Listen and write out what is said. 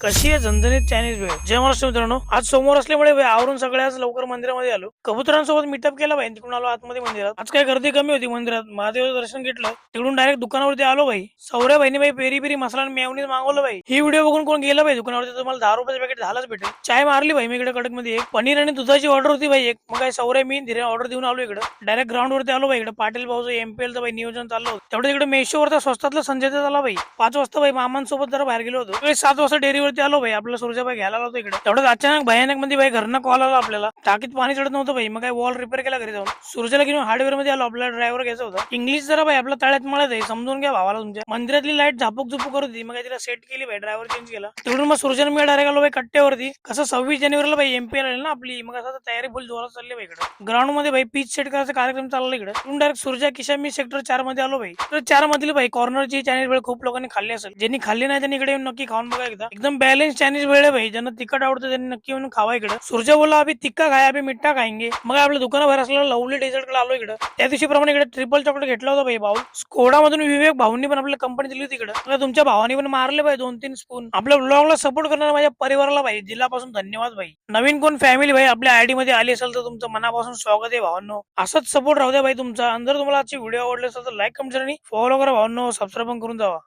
कशी आहे झणझणीत चायनीज वेळ. जय महाराष्ट्र मित्रांनो, आज सोमवार असल्यामुळे आवरून सगळ्याच लवकर मंदिरामध्ये आलो. कबुतरांसोबत मीटअप केला भाई. तिकडून आलो आतमध्ये मंदिरात. आज काय गर्दी कमी होती मंदिरात. महादेवाचं दर्शन घेतलं. तिकडून डायरेक्ट दुकानावरती आलो भाई. सौर्या भाईने भाई पेरी पेरी मसाला आणि मेयोनीज मागवलं भाई. ही व्हिडिओ बघून कोण गेला भाई दुकानावरती, तुम्हाला 10 रुपयाचं पॅकेट झालंच भेटेल. चाय मारली भाई मी इकडे कडक मध्ये. एक पनीर आणि दुधाची ऑर्डर होती भाई. एक मग काय सौर्या मी धीरे ऑर्डर देऊन आलो इकडे. डायरेक्ट ग्राउंड वरती आलो भाई. इकडे पाटील भाऊचं एमपीएलचं भाई नियोजन चाललं होतं. तेवढं इकडे मेशोवरचा स्वस्तातला संजयचा झाला भाई. 5 वाजता भाई मामांसोबत जरा बाहेर गेलो होतो. 7 वाजता डेअरीवरती आलो भाई. आपला सुरजाबाई घ्यायला आलो इकडे. तेवढं अचानक भयानक मध्ये भाई घरनं कॉल आला आपल्याला. टाकीत पाणी चढत नव्हतं भाई. मग काय वॉल रिपेअर केला घरी जाऊन. सुरजाला घेऊन हार्डवेअर मध्ये आलो. आपल्याला ड्रायव्हर घ्यायचा होता. इंग्लिश जरा भाई आपला तळ्यात मळत आहे, समजून घ्या भावाला तुमच्या. मंदिरातली लाईट झापूक झुपूक करत होती. मग तिला सेट केली भाई. ड्रायव्हर चेंज केला. तिकडून मग सुरजन मी डायरेक्ट आलो भाई कट्ट्यावरती. कसं 26 जानेवारीला भाई एमपीएल आली ना आपली. मग असं तयारी फुल जोरात चालली भाई इकडे. ग्राउंड मध्ये भाई पिच सेट करायचा कार्यक्रम चालला इकडे. तिकडून डायरेक्ट सुरजा किशा मी सेक्टर 4 मध्ये आलो भाई. तर 4 मधील भाई कॉर्नरची चायनीज वेळ खूप लोकांनी खाल्ली असेल. ज्यांनी खाल्ली नाही त्यांनी इकडे येऊन नक्की खाऊन बघा एकदा. एकदम बॅलन्स चायनीज वेळ आहे भाई. ज्यांना तिखट आवडतं त्यांनी नक्की येऊन खावा इकडे. सुरजा बोला अभि तिक्का खाया अभि मिठ्ठा खाएंगे. मग आपल्या दुकानाबाहेर असलेला लवली डेझर्ट कडे आलो इकडे. त्या दिवशी प्रमाणे इकडे ट्रिपल चॉकलेट घेतला होता भाई बाउल. स्कोडा मधून विवेक भाऊंनी पण आपल्या कंपनी दिली होती इकडे. तुमच्या भावानी पण मारले भाई 2-3 स्पून. आपल्या ब्लॉगला सपोर्ट करणाऱ्या माझ्या परिवाराला भाई दिलापासून धन्यवाद भाई. नवीन कोण फॅमिली भाई आपल्या आयडी मध्ये आली असेल तर तुमचं मनापासून स्वागत आहे भावांनो. असंच सपोर्ट राहू द्या भाई तुमचा. जर तुम्हाला आजची व्हिडिओ आवडली असेल तर लाईक कमेंट आणि फॉलो करा भावांनो. सबस्क्राईब पण करून जावा.